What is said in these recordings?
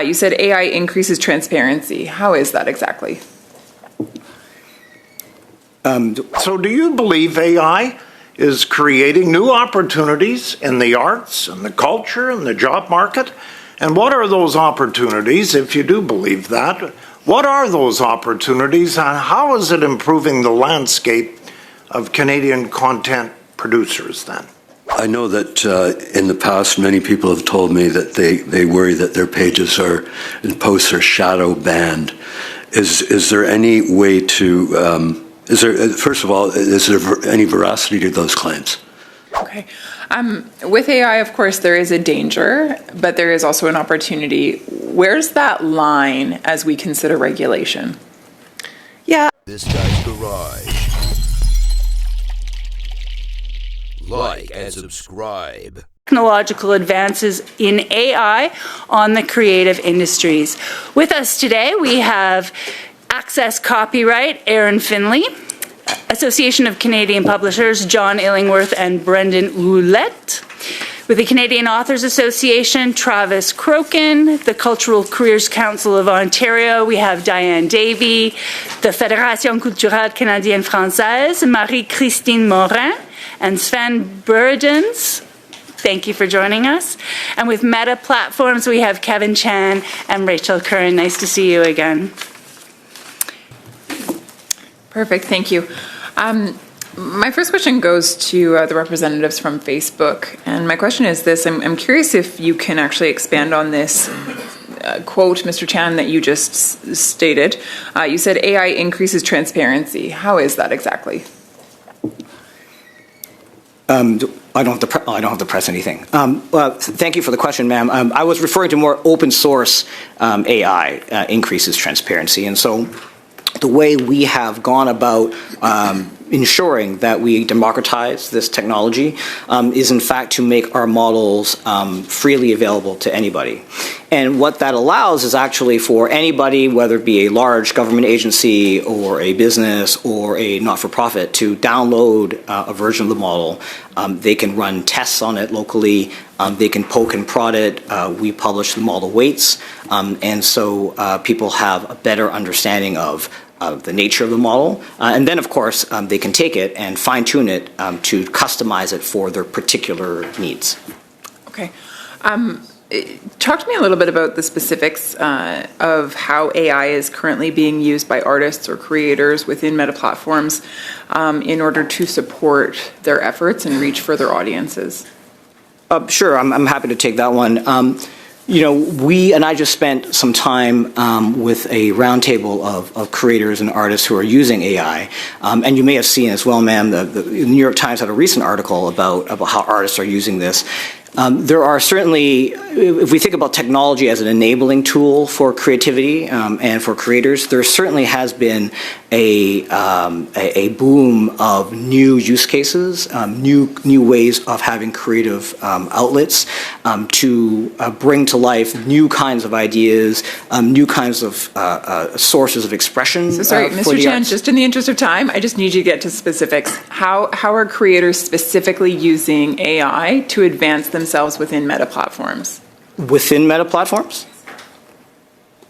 You said AI increases transparency. How is that exactly? So do you believe AI is creating new opportunities in the arts and the culture and the job market? And what are those opportunities, if you do believe that? What are those opportunities, and how is it improving the landscape of Canadian content producers then? I know that in the past, many people have told me that they worry that their pages and posts are shadow banned. Is there any way to, first of all, is there any veracity to those claims? Okay. With AI, of course, there is a danger, but there is also an opportunity. Where's that line as we consider regulation? Yeah. This guy's garage. Like and subscribe. Technological advances in AI on the creative industries. With us today, we have Access Copyright, Aaron Finley, Association of Canadian Publishers, John Illingworth and Brendan Roulette. With the Canadian Authors Association, Travis Crokin. The Cultural Careers Council of Ontario, we have Diane Davy. The Fédération Culturelle Canadienne Française, Marie-Christine Morin. And Sven Burdens. Thank you for joining us. And with Meta Platforms, we have Kevin Chan and Rachel Curran. Nice to see you again. Perfect, thank you. My first question goes to the representatives from Facebook, and my question is this. I'm curious if you can actually expand on this quote, Mr. Chan, that you just stated. You said AI increases transparency. How is that exactly? I don't have to press anything. Well, thank you for the question, ma'am. I was referring to more open source AI increases transparency, and so the way we have gone about ensuring that we democratize this technology is in fact to make our models freely available to anybody. And what that allows is actually for anybody, whether it be a large government agency or a business or a not-for-profit, to download a version of the model. They can run tests on it locally. They can poke and prod it. We publish the model weights. And so people have a better understanding of the nature of the model. And then, of course, they can take it and fine-tune it to customize it for their particular needs. Okay. Talk to me a little bit about the specifics of how AI is currently being used by artists or creators within Meta Platforms in order to support their efforts and reach further audiences. Sure, I'm happy to take that one. You know, we and I just spent some time with a roundtable of creators and artists who are using AI, and you may have seen as well, ma'am, the New York Times had a recent article about how artists are using this. There are certainly, if we think about technology as an enabling tool for creativity and for creators, there certainly has been a boom of new use cases, new ways of having creative outlets to bring to life new kinds of ideas, new kinds of sources of expression. So sorry, Mr. Chan, just in the interest of time, I just need you to get to specifics. How are creators specifically using AI to advance themselves within Meta Platforms? Within Meta Platforms?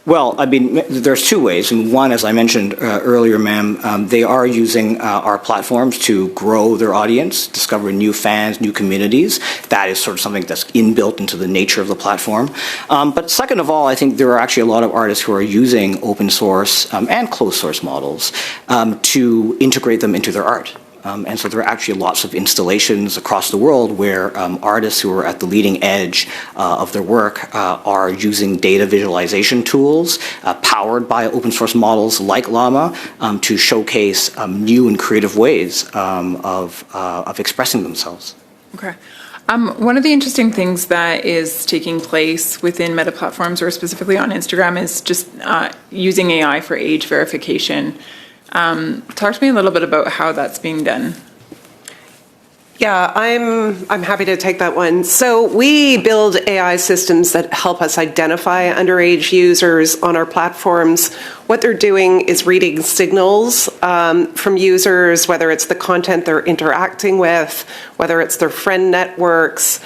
Well, I mean, there's two ways. And one, as I mentioned earlier, ma'am, they are using our platforms to grow their audience, discover new fans, new communities. That is sort of something that's inbuilt into the nature of the platform. But second of all, I think there are actually a lot of artists who are using open source and closed source models to integrate them into their art. And so there are actually lots of installations across the world where artists who are at the leading edge of their work are using data visualization tools powered by open source models like Llama to showcase new and creative ways of expressing themselves. Okay. One of the interesting things that is taking place within Meta Platforms, or specifically on Instagram, is just using AI for age verification. Talk to me a little bit about how that's being done. Yeah, I'm happy to take that one. So we build AI systems that help us identify underage users on our platforms what they're doing is reading signals from users, whether it's the content they're interacting with, whether it's their friend networks.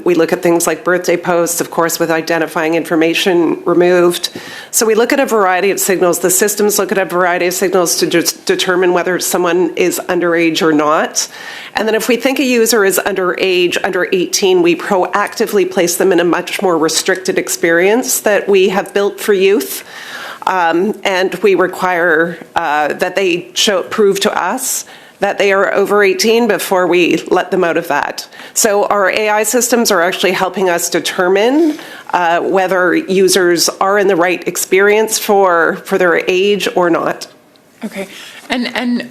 We look at things like birthday posts, of course, with identifying information removed. So we look at a variety of signals. The systems look at a variety of signals to determine whether someone is underage or not. And then if we think a user is underage, under 18, we proactively place them in a much more restricted experience that we have built for youth. And we require that they prove to us that they are over 18 before we let them out of that. So our AI systems are actually helping us determine whether users are in the right experience for their age or not. Okay, and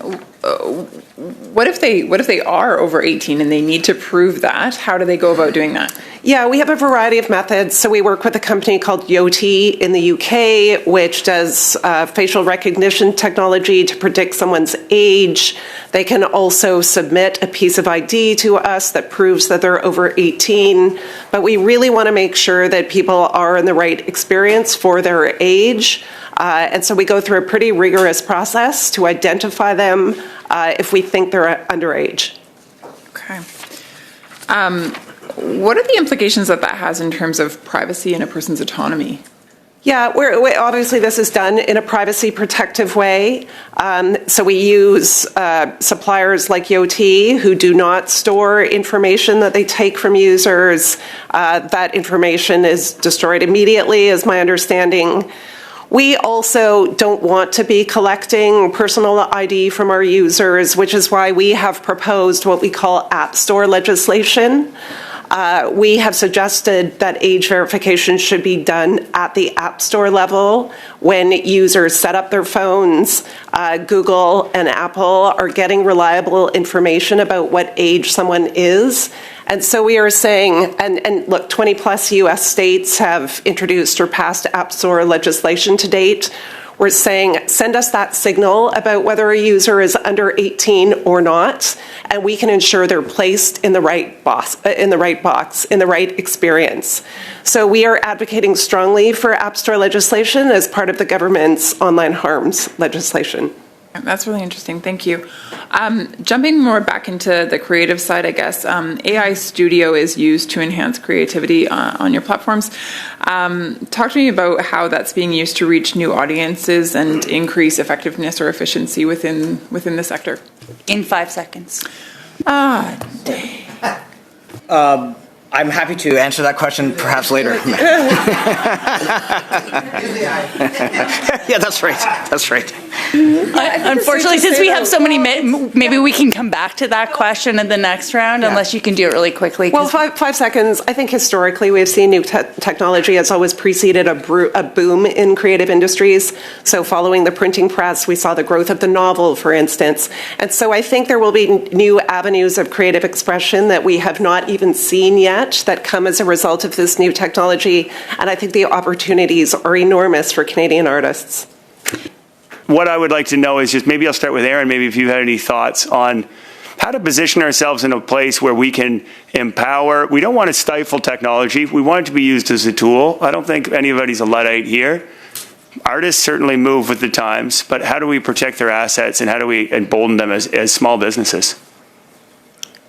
what if they are over 18 and they need to prove that? How do they go about doing that? Yeah, we have a variety of methods. So we work with a company called Yoti in the UK, which does facial recognition technology to predict someone's age. They can also submit a piece of ID to us that proves that they're over 18. But we really want to make sure that people are in the right experience for their age. And so we go through a pretty rigorous process to identify them if we think they're underage. Okay. What are the implications that has in terms of privacy and a person's autonomy? Yeah, obviously this is done in a privacy protective way. So we use suppliers like Yoti who do not store information that they take from users. That information is destroyed immediately, is my understanding. We also don't want to be collecting personal ID from our users, which is why we have proposed what we call App Store legislation. We have suggested that age verification should be done at the App Store level when users set up their phones. Google and Apple are getting reliable information about what age someone is. And so we are saying, and look, 20 plus US states have introduced or passed App Store legislation to date. We're saying, send us that signal about whether a user is under 18 or not, and we can ensure they're placed in the right box, in the right experience. So we are advocating strongly for App Store legislation as part of the government's online harms legislation. That's really interesting. Thank you. Jumping more back into the creative side, I guess, AI Studio is used to enhance creativity on your platforms. Talk to me about how that's being used to reach new audiences and increase effectiveness or efficiency within the sector. In 5 seconds. I'm happy to answer that question perhaps later. Yeah, that's right. That's right. Unfortunately, since we have so many, maybe we can come back to that question in the next round, unless you can do it really quickly. Well, 5 seconds. I think historically we've seen new technology has always preceded a boom in creative industries. So following the printing press, we saw the growth of the novel, for instance. And so I think there will be new avenues of creative expression that we have not even seen yet that come as a result of this new technology. And I think the opportunities are enormous for Canadian artists. What I would like to know is just, maybe I'll start with Aaron, maybe if you had any thoughts on how to position ourselves in a place where we can empower. We don't want to stifle technology. We want it to be used as a tool. I don't think anybody's a Luddite here. Artists certainly move with the times, but how do we protect their assets and how do we embolden them as small businesses?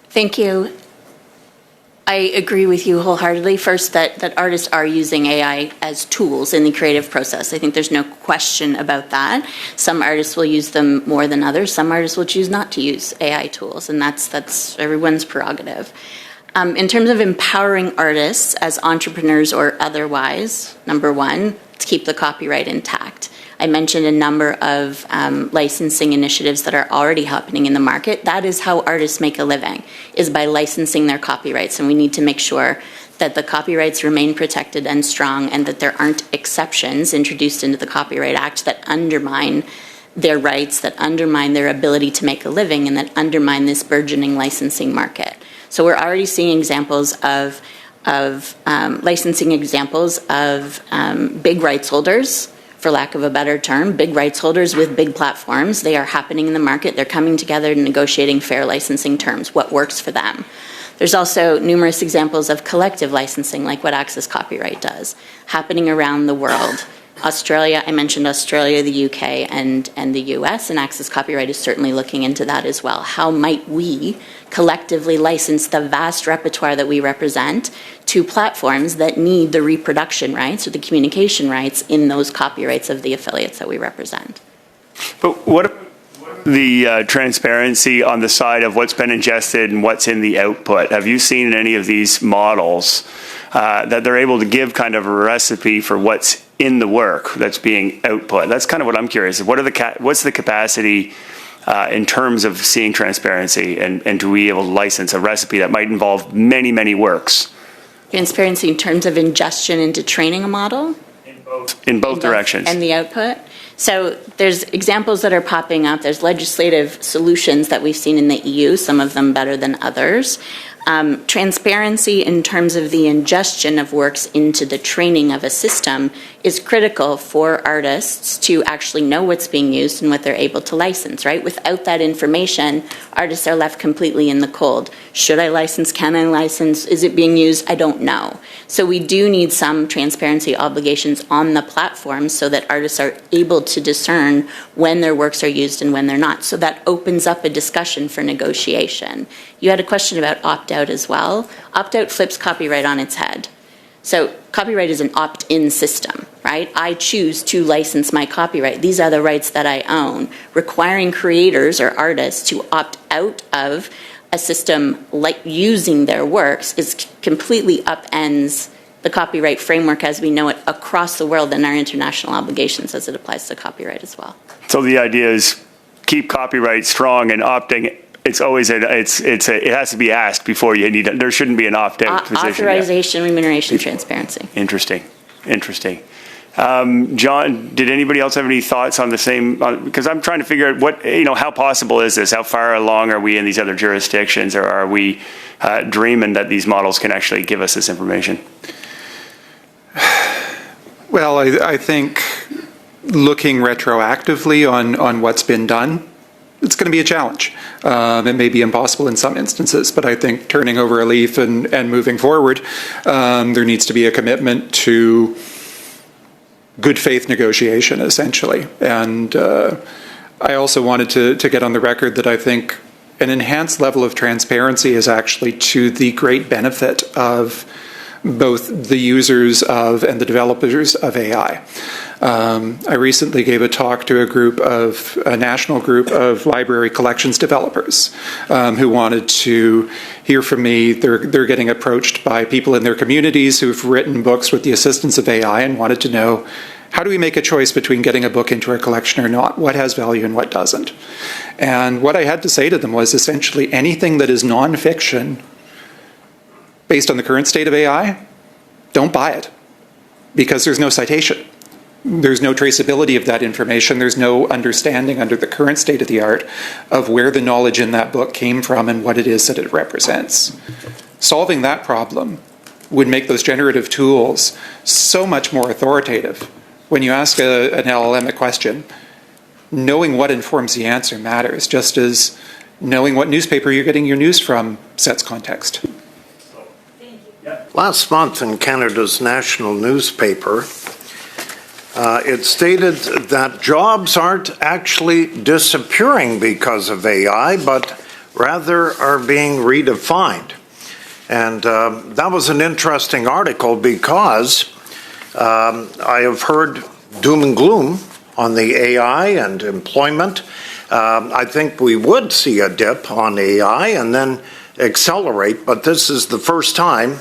Thank you. I agree with you wholeheartedly. First, that artists are using AI as tools in the creative process. I think there's no question about that. Some artists will use them more than others. Some artists will choose not to use AI tools, and that's everyone's prerogative. In terms of empowering artists as entrepreneurs or otherwise, number one, to keep the copyright intact. I mentioned a number of licensing initiatives that are already happening in the market. That is how artists make a living, is by licensing their copyrights. And we need to make sure that the copyrights remain protected and strong and that there aren't exceptions introduced into the Copyright Act that undermine their rights, that undermine their ability to make a living, and that undermine this burgeoning licensing market. So we're already seeing examples of licensing examples of big rights holders, for lack of a better term, big rights holders with big platforms. They are happening in the market. They're coming together and negotiating fair licensing terms, what works for them. There's also numerous examples of collective licensing, like what Access Copyright does, happening around the world Australia, I mentioned Australia, the UK, and the US, and Access Copyright is certainly looking into that as well. How might we collectively license the vast repertoire that we represent to platforms that need the reproduction rights or the communication rights in those copyrights of the affiliates that we represent? But what the transparency on the side of what's been ingested and what's in the output? Have you seen in any of these models that they're able to give kind of a recipe for what's in the work that's being output? That's kind of what I'm curious. What's the capacity in terms of seeing transparency and to be able to license a recipe that might involve many, many works? Transparency in terms of ingestion into training a model? In both directions. And the output? So there's examples that are popping up. There's legislative solutions that we've seen in the EU, some of them better than others. Transparency in terms of the ingestion of works into the training of a system is critical for artists to actually know what's being used and what they're able to license, right? Without that information, artists are left completely in the cold. Should I license? Can I license? Is it being used? I don't know. So we do need some transparency obligations on the platform so that artists are able to discern when their works are used and when they're not. So that opens up a discussion for negotiation. You had a question about opt-out as well. Opt-out flips copyright on its head. So copyright is an opt-in system, right? I choose to license my copyright. These are the rights that I own. Requiring creators or artists to opt out of a system like using their works is completely upends the copyright framework as we know it across the world and our international obligations as it applies to copyright as well. So the idea is keep copyright strong and opting. It's always it has to be asked before you need it. There shouldn't be an opt-out position. Authorization, remuneration, transparency. Interesting. John, did anybody else have any thoughts on the same? Because I'm trying to figure out how possible is this? How far along are we in these other jurisdictions, or are we dreaming that these models can actually give us this information? Well, I think looking retroactively on what's been done, it's going to be a challenge. It may be impossible in some instances, but I think turning over a leaf and moving forward, there needs to be a commitment to good faith negotiation, essentially. And I also wanted to get on the record that I think an enhanced level of transparency is actually to the great benefit of both the users of and the developers of AI. I recently gave a talk to a national group of library collections developers who wanted to hear from me. They're getting approached by people in their communities who've written books with the assistance of AI and wanted to know, how do we make a choice between getting a book into our collection or not? What has value and what doesn't? And what I had to say to them was essentially anything that is nonfiction based on the current state of AI, don't buy it, because there's no citation. There's no traceability of that information. There's no understanding under the current state of the art of where the knowledge in that book came from and what it is that it represents. Solving that problem would make those generative tools so much more authoritative. When you ask an LLM a question, knowing what informs the answer matters, just as knowing what newspaper you're getting your news from sets context. Last month in Canada's national newspaper, it stated that jobs aren't actually disappearing because of AI, but rather are being redefined. And that was an interesting article because I have heard doom and gloom on the AI and employment. I think we would see a dip on AI and then accelerate, but this is the first time,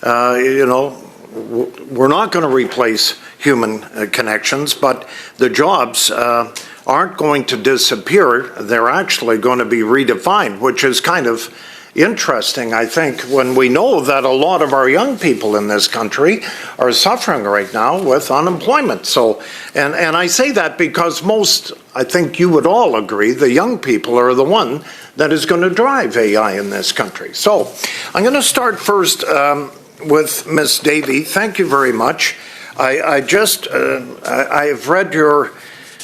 we're not going to replace human connections, but the jobs aren't going to disappear. They're actually going to be redefined, which is kind of interesting, I think, when we know that a lot of our young people in this country are suffering right now with unemployment. So, and I say that because I think you would all agree, the young people are the one that is going to drive AI in this country. So I'm going to start first with Ms. Davey. Thank you very much. I have read your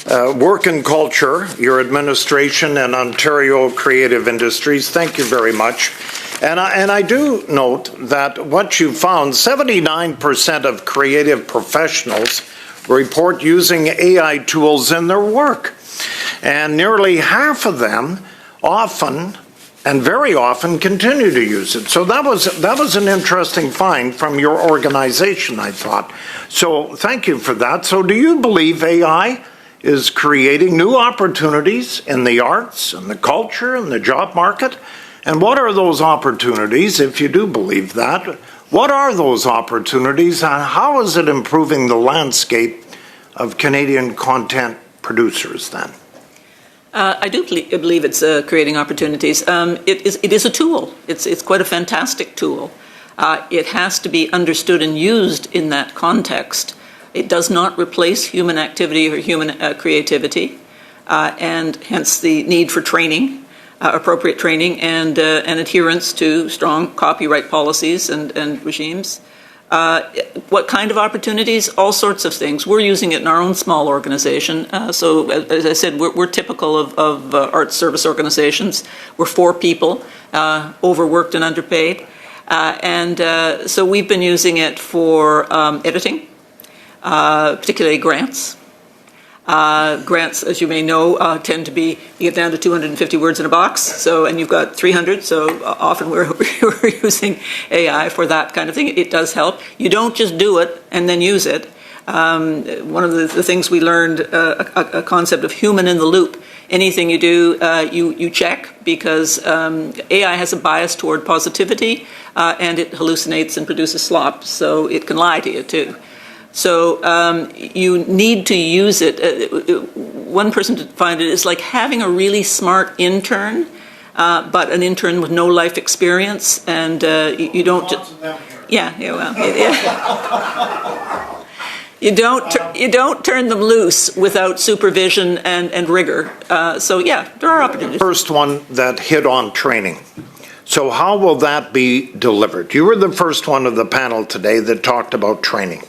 work and culture, your administration and Ontario Creative Industries. Thank you very much. And I do note that what you found, 79% of creative professionals report using AI tools in their work. And nearly half of them often and very often continue to use it. So that was an interesting find from your organization, I thought. So thank you for that. So do you believe AI is creating new opportunities in the arts and the culture and the job market? And what are those opportunities, if you do believe that? What are those opportunities, and how is it improving the landscape of Canadian content producers then? I do believe it's creating opportunities. It is a tool. It's quite a fantastic tool. It has to be understood and used in that context. It does not replace human activity or human creativity, and hence the need for training, appropriate training, and adherence to strong copyright policies and regimes. What kind of opportunities? All sorts of things. We're using it in our own small organization. So, as I said, we're typical of arts service organizations. We're 4 people, overworked and underpaid. So we've been using it for editing, particularly grants. Grants, as you may know, tend to be, you get down to 250 words in a box, and you've got 300, so often we're using AI for that kind of thing. It does help. You don't just do it and then use it. One of the things we learned, a concept of human in the loop. Anything you do, you check, because AI has a bias toward positivity, and it hallucinates and produces slop, so it can lie to you too. So you need to use it. One person defined it as like having a really smart intern, but an intern with no life experience, and you don't. You don't turn them loose without supervision and rigor. There are opportunities. First one that hit on training. So how will that be delivered? You were the first one of the panel today that talked about training.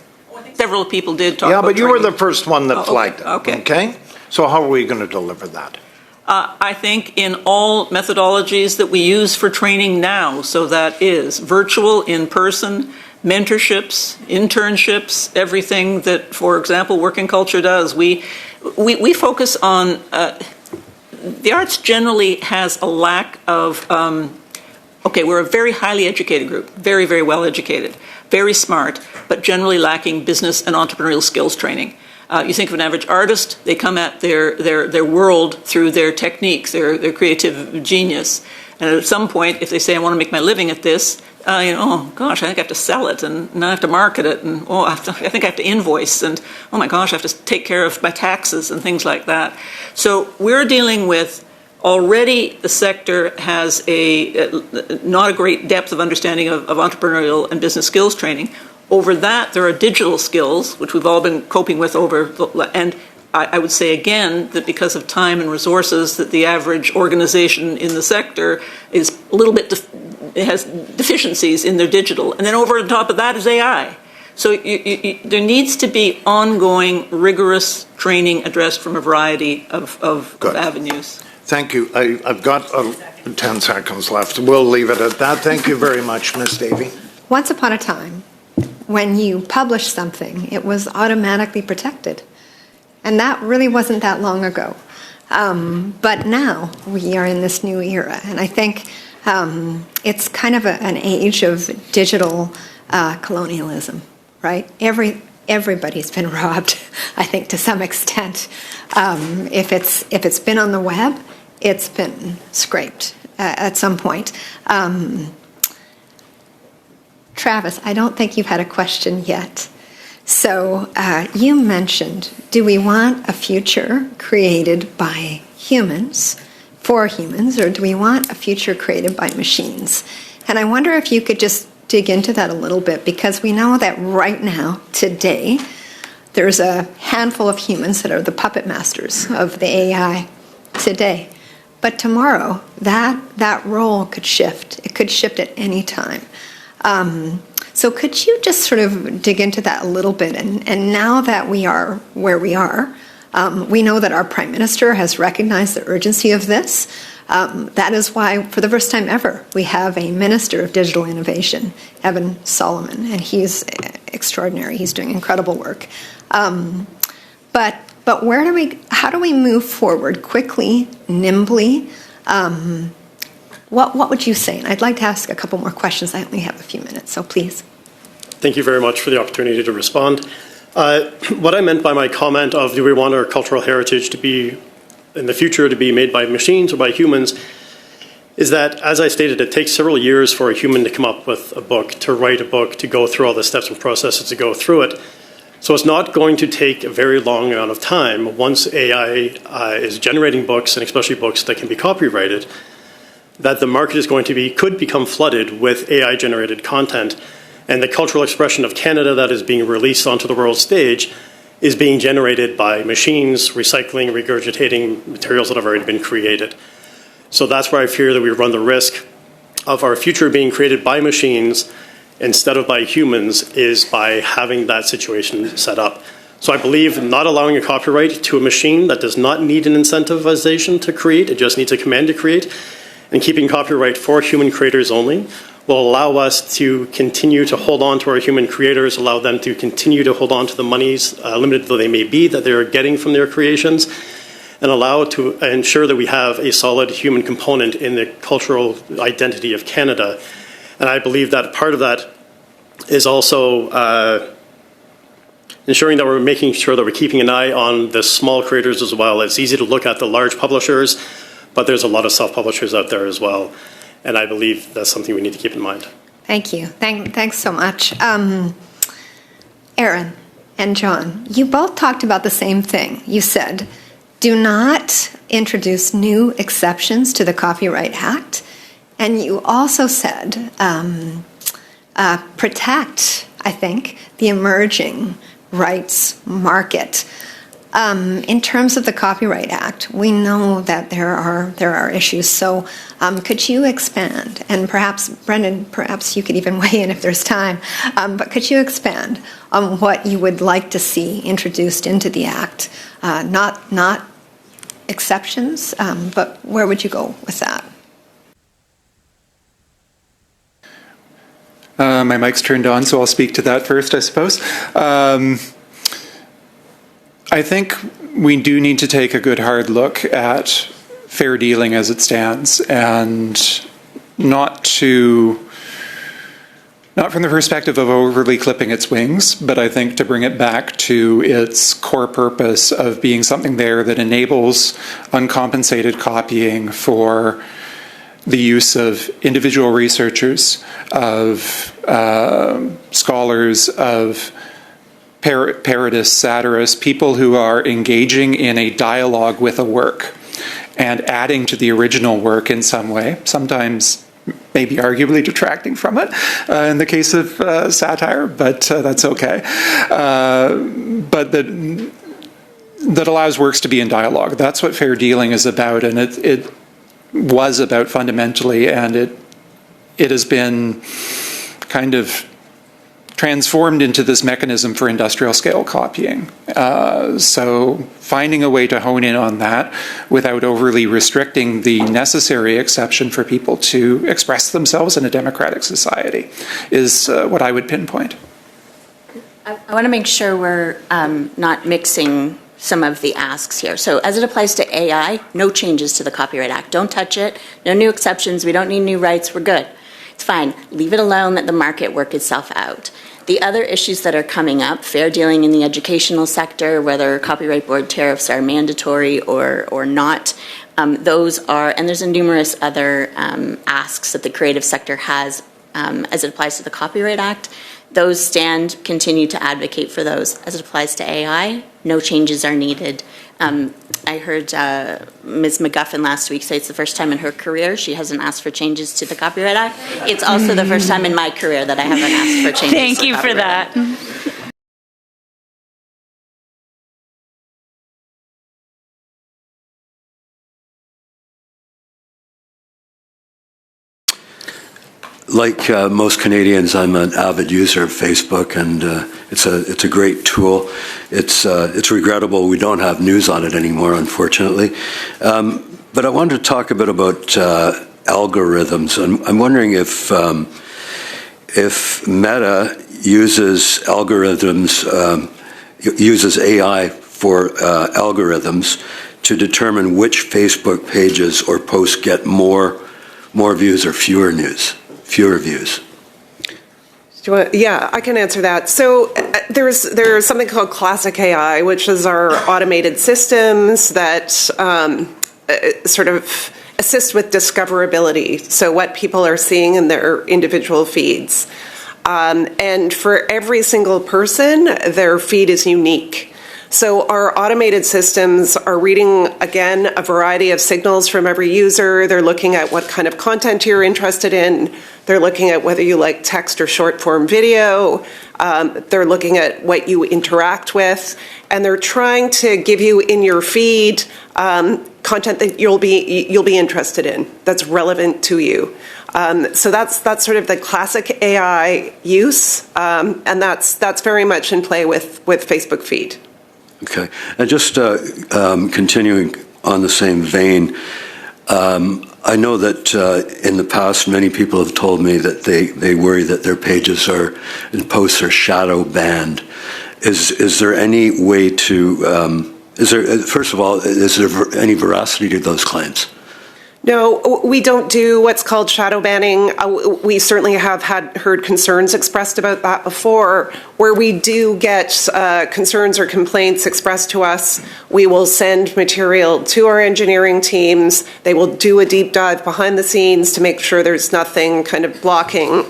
Several people did talk about but you training. were the first one that flagged it. Okay. So how are we going to deliver that? I think in all methodologies that we use for training now, so that is virtual, in-person, mentorships, internships, everything that, for example, Working Culture does. We focus on, the arts generally has a lack of, we're a very highly educated group, very, very well educated, very smart, but generally lacking business and entrepreneurial skills training. You think of an average artist, they come at their world through their techniques, their creative genius. And at some point, if they say, I want to make my living at this, oh gosh, I think I have to sell it, and now I have to market it, and I think I have to invoice, and oh my gosh, I have to take care of my taxes and things like that. So we're dealing with, already the sector has not a great depth of understanding of entrepreneurial and business skills training. Over that, there are digital skills, which we've all been coping with and I would say again that because of time and resources, that the average organization in the sector is a little bit, it has deficiencies in their digital. And then over the top of that is AI. So there needs to be ongoing, rigorous training addressed from a variety of avenues. Thank you. I've got 10 seconds left. We'll leave it at that. Thank you very much, Ms. Davey. Once upon a time, when you published something, it was automatically protected. And that really wasn't that long ago. But now we are in this new era. And I think it's kind of an age of digital colonialism, right? Everybody's been robbed, I think, to some extent. If it's been on the web, it's been scraped at some point. Travis, I don't think you've had a question yet. So you mentioned, do we want a future created by humans, for humans, or do we want a future created by machines? And I wonder if you could just dig into that a little bit, because we know that right now, today, there's a handful of humans that are the puppet masters of the AI today. But tomorrow, that role could shift. It could shift at any time. So could you just sort of dig into that a little bit? And now that we are where we are, we know that our Prime Minister has recognized the urgency of this. That is why, for the first time ever, we have a Minister of Digital Innovation, Evan Solomon, and he's extraordinary. He's doing incredible work. But how do we move forward quickly, nimbly? What would you say? And I'd like to ask a couple more questions. I only have a few minutes, so please. Thank you very much for the opportunity to respond. What I meant by my comment of do we want our cultural heritage to be, in the future, to be made by machines or by humans, is that, as I stated, it takes several years for a human to come up with a book, to write a book, to go through all the steps and processes to go through it. So it's not going to take a very long amount of time once AI is generating books, and especially books that can be copyrighted, that the market is going to be, could become flooded with AI-generated content. And the cultural expression of Canada that is being released onto the world stage is being generated by machines, recycling, regurgitating materials that have already been created. So that's where I fear that we run the risk of our future being created by machines instead of by humans, is by having that situation set up. So I believe not allowing a copyright to a machine that does not need an incentivization to create, it just needs a command to create, and keeping copyright for human creators only will allow us to continue to hold on to our human creators, allow them to continue to hold on to the monies, limited though they may be, that they're getting from their creations, and allow to ensure that we have a solid human component in the cultural identity of Canada. And I believe that part of that is also ensuring that we're making sure that we're keeping an eye on the small creators as well. It's easy to look at the large publishers, but there's a lot of self-publishers out there as well. And I believe that's something we need to keep in mind. Thank you. Thanks so much. Aaron and John, you both talked about the same thing. You said, do not introduce new exceptions to the Copyright Act. And you also said, protect, I think, the emerging rights market. In terms of the Copyright Act, we know that there are issues. So could you expand? And perhaps, Brendan, perhaps you could even weigh in if there's time. But could you expand on what you would like to see introduced into the Act? Not exceptions, but where would you go with that? My mic's turned on, so I'll speak to that first, I suppose. I think we do need to take a good hard look at fair dealing as it stands, and not from the perspective of overly clipping its wings, but I think to bring it back to its core purpose of being something there that enables uncompensated copying for the use of individual researchers, of scholars, of parodists, satirists, people who are engaging in a dialogue with a work and adding to the original work in some way, sometimes maybe arguably detracting from it in the case of satire, but that's okay. But that allows works to be in dialogue. That's what fair dealing is about, and it was about fundamentally, and it has been kind of transformed into this mechanism for industrial scale copying. So finding a way to hone in on that without overly restricting the necessary exception for people to express themselves in a democratic society is what I would pinpoint. I want to make sure we're not mixing some of the asks here. So as it applies to AI, no changes to the Copyright Act. Don't touch it. No new exceptions. We don't need new rights. We're good. It's fine. Leave it alone. Let the market work itself out. The other issues that are coming up, fair dealing in the educational sector, whether copyright board tariffs are mandatory or not, those are, and there's numerous other asks that the creative sector has as it applies to the Copyright Act. Those stand, continue to advocate for those. As it applies to AI, no changes are needed. I heard Ms. McGuffin last week say it's the first time in her career she hasn't asked for changes to the Copyright Act. It's also the first time in my career that I haven't asked for changes Thank to the you for Copyright that. Act. Like most Canadians, I'm an avid user of Facebook, and it's a great tool. It's regrettable we don't have news on it anymore, unfortunately. But I wanted to talk a bit about algorithms. I'm wondering if Meta uses algorithms, uses AI for algorithms to determine which Facebook pages or posts get more views or fewer views? Yeah, I can answer that. So there's something called classic AI, which is our automated systems that sort of assist with discoverability, so what people are seeing in their individual feeds. And for every single person, their feed is unique. So our automated systems are reading, again, a variety of signals from every user. They're looking at what kind of content you're interested in. They're looking at whether you like text or short form video. They're looking at what you interact with. And they're trying to give you in your feed content that you'll be interested in, that's relevant to you. So that's sort of the classic AI use, and that's very much in play with Facebook feed. Okay, and just continuing on the same vein, I know that in the past many people have told me that they worry that their pages and posts are shadow banned. Is there any way to, first of all, is there any veracity to those claims? No, we don't do what's called shadow banning. We certainly have heard concerns expressed about that before. Where we do get concerns or complaints expressed to us, we will send material to our engineering teams. They will do a deep dive behind the scenes to make sure there's nothing kind of blocking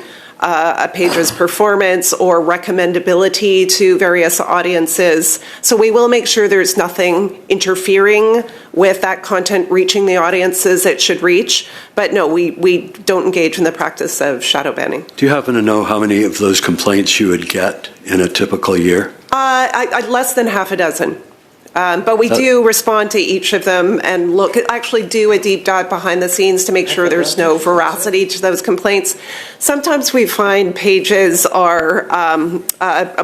a page's performance or recommendability to various audiences. So we will make sure there's nothing interfering with that content reaching the audiences it should reach. But no, we don't engage in the practice of shadow banning. Do you happen to know how many of those complaints you would get in a typical year? Less than half a dozen. But we do respond to each of them and actually do a deep dive behind the scenes to make sure there's no veracity to those complaints. Sometimes we find pages are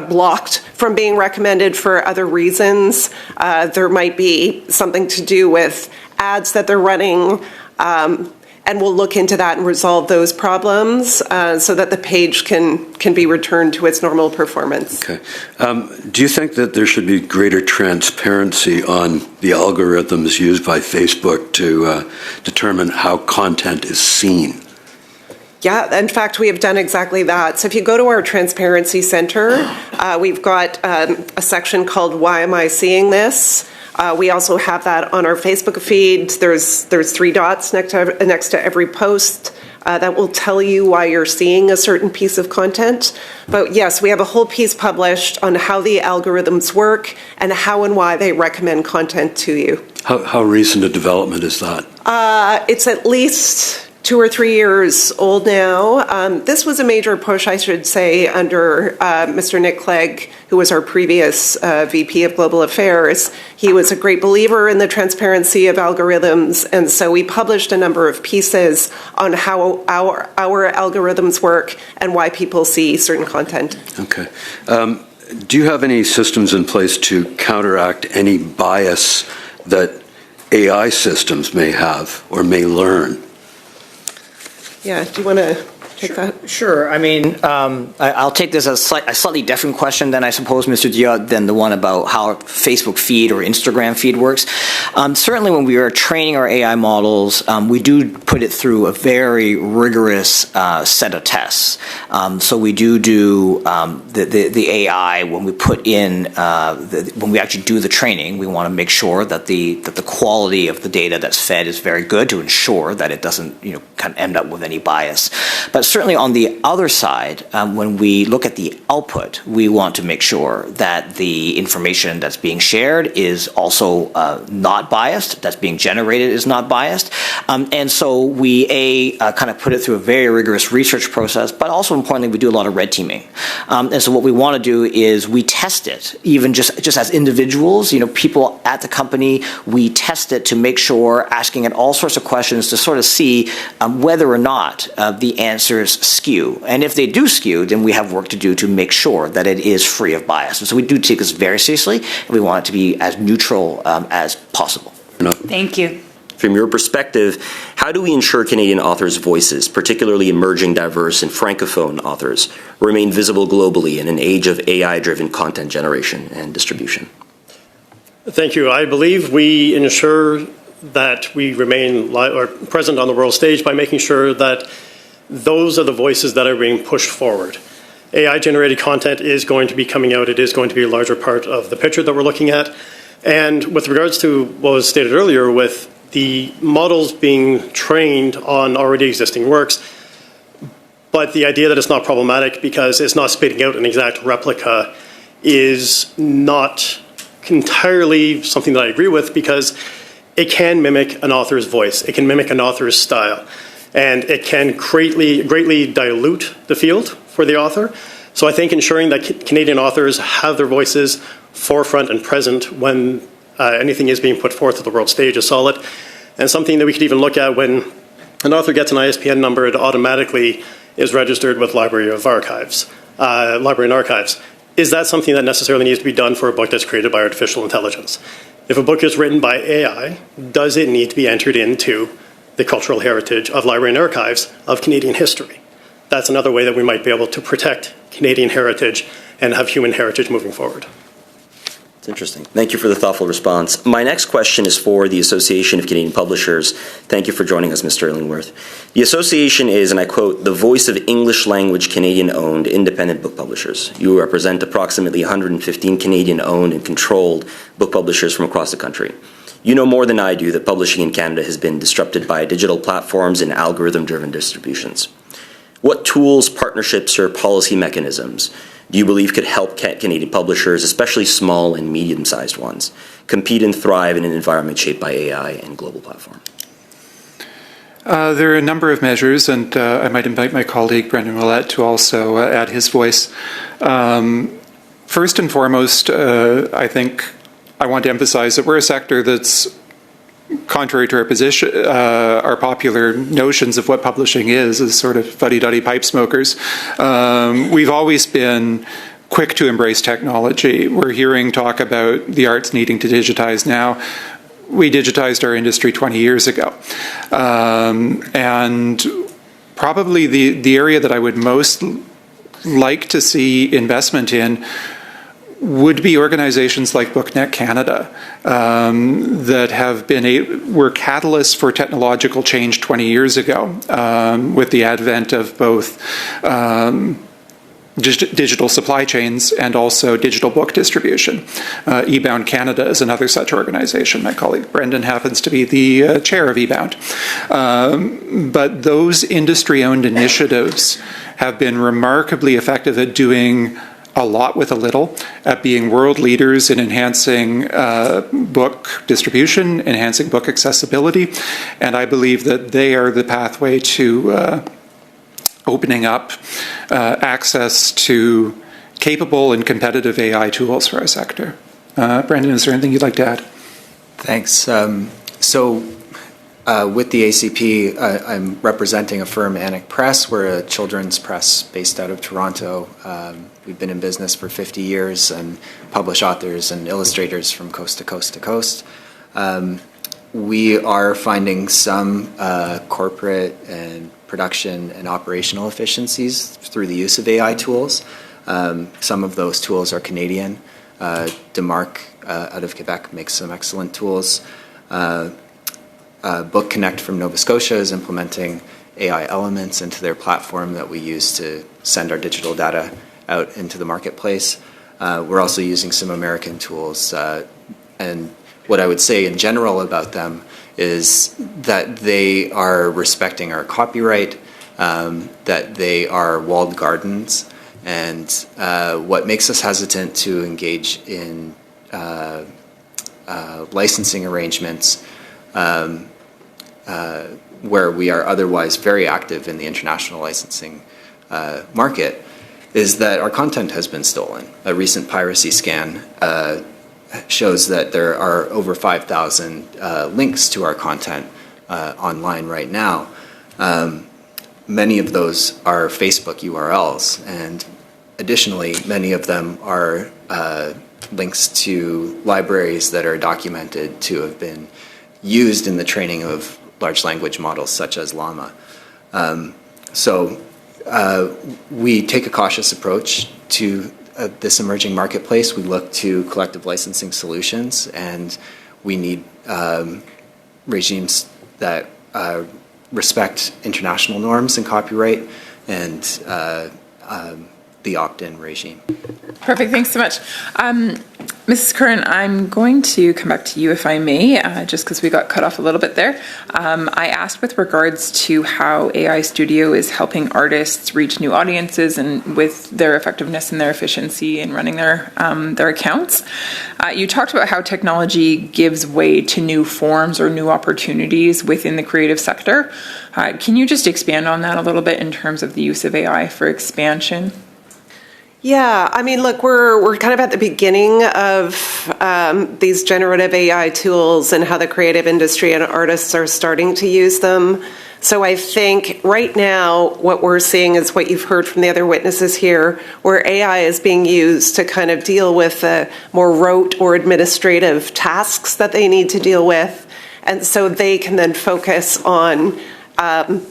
blocked from being recommended for other reasons. There might be something to do with ads that they're running, and we'll look into that and resolve those problems so that the page can be returned to its normal performance. Okay. Do you think that there should be greater transparency on the algorithms used by Facebook to determine how content is seen? Yeah, in fact, we have done exactly that. So if you go to our Transparency Center, we've got a section called Why Am I Seeing This? We also have that on our Facebook feed. There's 3 dots next to every post that will tell you why you're seeing a certain piece of content. But yes, we have a whole piece published on how the algorithms work and how and why they recommend content to you. How recent a development is that? It's at least 2 or 3 years old now. This was a major push, I should say, under Mr. Nick Clegg, who was our previous VP of Global Affairs. He was a great believer in the transparency of algorithms, and so we published a number of pieces on how our algorithms work and why people see certain content. Okay. Do you have any systems in place to counteract any bias that AI systems may have or may learn? Yeah, do you want to take that? Sure. I mean, I'll take this as a slightly different question than I suppose, Mr. Diot, than the one about how Facebook feed or Instagram feed works. Certainly when we are training our AI models, we do put it through a very rigorous set of tests. So we do the AI when we put in, when we actually do the training, we want to make sure that the quality of the data that's fed is very good to ensure that it doesn't, kind of end up with any bias. But certainly on the other side, when we look at the output, we want to make sure that the information that's being shared is also not biased, that's being generated is not biased. And so we kind of put it through a very rigorous research process, but also importantly, we do a lot of red teaming. And so what we want to do is we test it, even just as individuals, people at the company, we test it to make sure, asking it all sorts of questions to sort of see whether or not the answers skew. And if they do skew, then we have work to do to make sure that it is free of bias. And so we do take this very seriously, and we want it to be as neutral as possible. Thank you. From your perspective, how do we ensure Canadian authors' voices, particularly emerging, diverse, and francophone authors, remain visible globally in an age of AI-driven content generation and distribution? Thank you. I believe we ensure that we remain present on the world stage by making sure that those are the voices that are being pushed forward. AI-generated content is going to be coming out. It is going to be a larger part of the picture that we're looking at. And with regards to what was stated earlier with the models being trained on already existing works, but the idea that it's not problematic because it's not spitting out an exact replica is not entirely something that I agree with, because it can mimic an author's voice. It can mimic an author's style. And it can greatly dilute the field for the author. So I think ensuring that Canadian authors have their voices forefront and present when anything is being put forth to the world stage is solid. And something that we could even look at: when an author gets an ISBN number, it automatically is registered with Library and Archives. Is that something that necessarily needs to be done for a book that's created by artificial intelligence? If a book is written by AI, does it need to be entered into the cultural heritage of Library and Archives of Canadian history? That's another way that we might be able to protect Canadian heritage and have human heritage moving forward. It's interesting. Thank you for the thoughtful response. My next question is for the Association of Canadian Publishers. Thank you for joining us, Mr. Illingworth. The association is, and I quote, the voice of English-language Canadian-owned independent book publishers. You represent approximately 115 Canadian-owned and controlled book publishers from across the country. You know more than I do that publishing in Canada has been disrupted by digital platforms and algorithm-driven distributions. What tools, partnerships, or policy mechanisms do you believe could help Canadian publishers, especially small and medium-sized ones, compete and thrive in an environment shaped by AI and global platform? There are a number of measures, and I might invite my colleague Brendan Willett to also add his voice. First and foremost, I think I want to emphasize that we're a sector that's, contrary to our position, our popular notions of what publishing is sort of fuddy-duddy pipe smokers. We've always been quick to embrace technology. We're hearing talk about the arts needing to digitize now. We digitized our industry 20 years ago. And probably the area that I would most like to see investment in would be organizations like BookNet Canada that have were catalysts for technological change 20 years ago with the advent of both digital supply chains and also digital book distribution. eBound Canada is another such organization. My colleague Brendan happens to be the chair of eBound. But those industry-owned initiatives have been remarkably effective at doing a lot with a little, at being world leaders in enhancing book distribution, enhancing book accessibility, and I believe that they are the pathway to opening up access to capable and competitive AI tools for our sector. Brendan, is there anything you'd like to add? Thanks. With the ACP, I'm representing a firm, Annick Press. We're a children's press based out of Toronto. We've been in business for 50 years and publish authors and illustrators from coast to coast to coast. We are finding some corporate and production and operational efficiencies through the use of AI tools. Some of those tools are Canadian. Demarc out of Quebec makes some excellent tools. Book Connect from Nova Scotia is implementing AI elements into their platform that we use to send our digital data out into the marketplace. We're also using some American tools. And what I would say in general about them is that they are respecting our copyright, that they are walled gardens. And what makes us hesitant to engage in licensing arrangements where we are otherwise very active in the international licensing market is that our content has been stolen. A recent piracy scan shows that there are over 5,000 links to our content online right now. Many of those are Facebook URLs, and additionally, many of them are links to libraries that are documented to have been used in the training of large language models such as Llama. So we take a cautious approach to this emerging marketplace. We look to collective licensing solutions, and we need regimes that respect international norms in copyright and the opt-in regime. Perfect. Thanks so much. Mrs. Curran, I'm going to come back to you if I may, just because we got cut off a little bit there. I asked with regards to how AI Studio is helping artists reach new audiences and with their effectiveness and their efficiency in running their accounts. You talked about how technology gives way to new forms or new opportunities within the creative sector. Can you just expand on that a little bit in terms of the use of AI for expansion? Yeah, I mean, look, we're kind of at the beginning of these generative AI tools and how the creative industry and artists are starting to use them. So I think right now what we're seeing is what you've heard from the other witnesses here, where AI is being used to kind of deal with the more rote or administrative tasks that they need to deal with. And so they can then focus on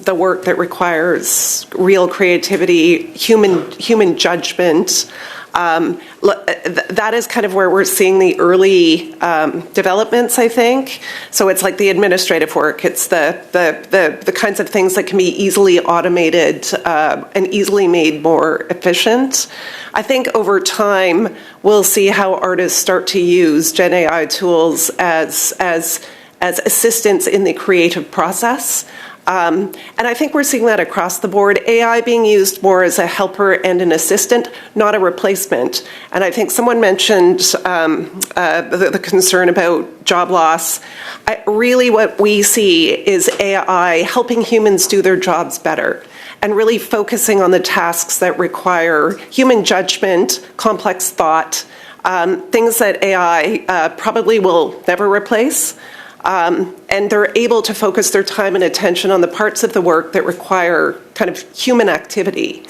the work that requires real creativity, human judgment. That is kind of where we're seeing the early developments, I think. So it's like the administrative work. It's the kinds of things that can be easily automated and easily made more efficient. I think over time, we'll see how artists start to use Gen AI tools as assistants in the creative process. And I think we're seeing that across the board, AI being used more as a helper and an assistant, not a replacement. And I think someone mentioned the concern about job loss. Really what we see is AI helping humans do their jobs better and really focusing on the tasks that require human judgment, complex thought, things that AI probably will never replace. And they're able to focus their time and attention on the parts of the work that require kind of human activity,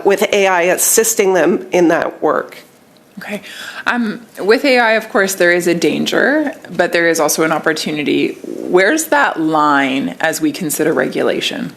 with AI assisting them in that work. Okay. With AI, of course, there is a danger, but there is also an opportunity. Where's that line as we consider regulation?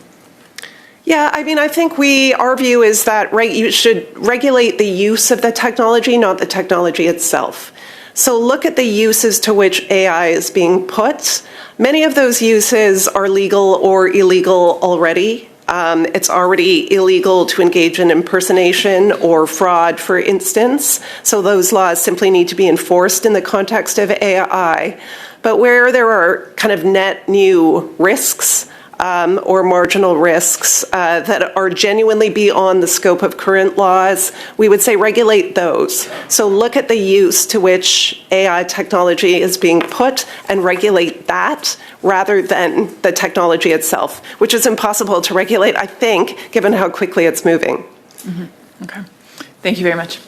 Yeah, I mean, I think our view is that you should regulate the use of the technology, not the technology itself. So look at the uses to which AI is being put. Many of those uses are legal or illegal already. It's already illegal to engage in impersonation or fraud, for instance. So those laws simply need to be enforced in the context of AI. But where there are kind of net new risks, or marginal risks that are genuinely beyond the scope of current laws, we would say regulate those. So look at the use to which AI technology is being put and regulate that rather than the technology itself, which is impossible to regulate, I think, given how quickly it's moving. Mm-hmm. Okay. Thank you very much.